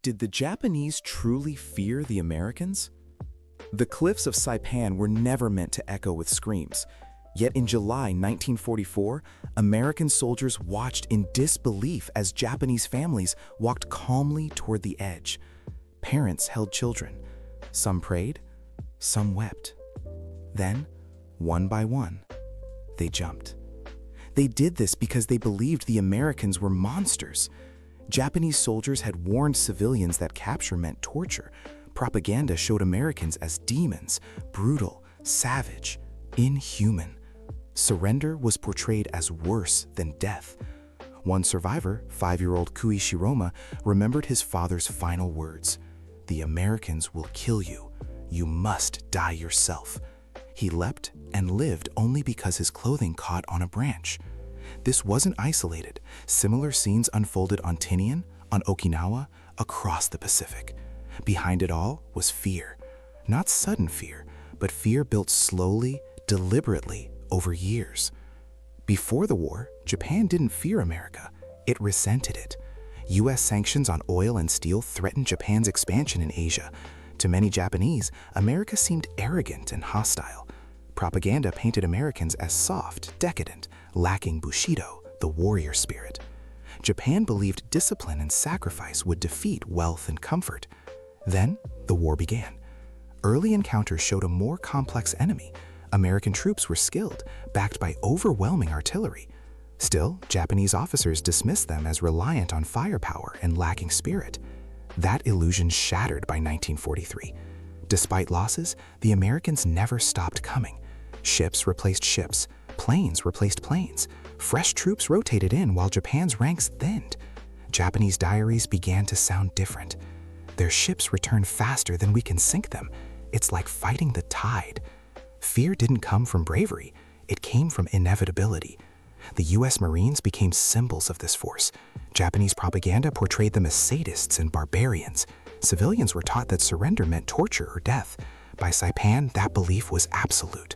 did the Japanese truly fear the Americans? The cliffs of Saipan were never meant to echo with screams. Yet in July 1944, American soldiers watched in disbelief as Japanese families walked calmly toward the edge. Parents held children. Some prayed, some wept. Then, one by one, they jumped. They did this because they believed the Americans were monsters. Japanese soldiers had warned civilians that capture meant torture. Propaganda showed Americans as demons, brutal, savage, inhuman. Surrender was portrayed as worse than death. One survivor, 5-year-old Kui Shiroma, remembered his father's final words: "The Americans will kill you. You must die yourself." He leapt and lived only because his clothing caught on a branch. This wasn't isolated. Similar scenes unfolded on Tinian, on Okinawa, across the Pacific. Behind it all was fear. Not sudden fear, but fear built slowly, deliberately, over years. Before the war, Japan didn't fear America. It resented it. US sanctions on oil and steel threatened Japan's expansion in Asia. To many Japanese, America seemed arrogant and hostile. Propaganda painted Americans as soft, decadent, lacking Bushido, the warrior spirit. Japan believed discipline and sacrifice would defeat wealth and comfort. Then, the war began. Early encounters showed a more complex enemy. American troops were skilled, backed by overwhelming artillery. Still, Japanese officers dismissed them as reliant on firepower and lacking spirit. That illusion shattered by 1943. Despite losses, the Americans never stopped coming. Ships replaced ships, planes replaced planes. Fresh troops rotated in while Japan's ranks thinned. Japanese diaries began to sound different. Their ships return faster than we can sink them. It's like fighting the tide. Fear didn't come from bravery. It came from inevitability. The US Marines became symbols of this force. Japanese propaganda portrayed them as sadists and barbarians. Civilians were taught that surrender meant torture or death. By Saipan, that belief was absolute.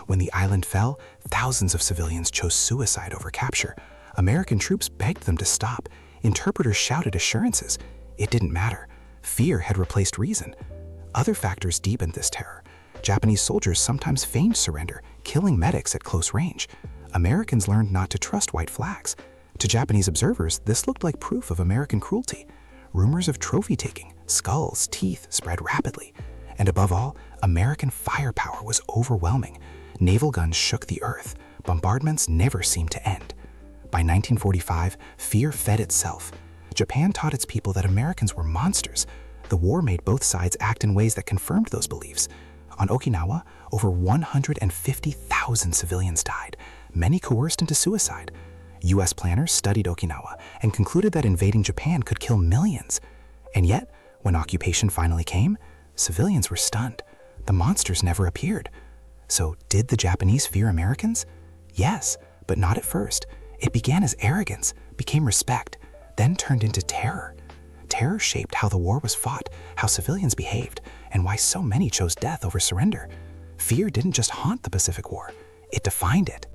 When the island fell, thousands of civilians chose suicide over capture. American troops begged them to stop. Interpreters shouted assurances. It didn't matter. Fear had replaced reason. Other factors deepened this terror. Japanese soldiers sometimes feigned surrender, killing medics at close range. Americans learned not to trust white flags. To Japanese observers, this looked like proof of American cruelty. Rumors of trophy-taking, skulls, teeth spread rapidly. And above all, American firepower was overwhelming. Naval guns shook the earth. Bombardments never seemed to end. By 1945, fear fed itself. Japan taught its people that Americans were monsters. The war made both sides act in ways that confirmed those beliefs. On Okinawa, over 150,000 civilians died, many coerced into suicide. US planners studied Okinawa and concluded that invading Japan could kill millions. And yet, when occupation finally came, civilians were stunned. The monsters never appeared. So, did the Japanese fear Americans? Yes, but not at first. It began as arrogance, became respect, then turned into terror. Terror shaped how the war was fought, how civilians behaved, and why so many chose death over surrender. Fear didn't just haunt the Pacific War, it defined it.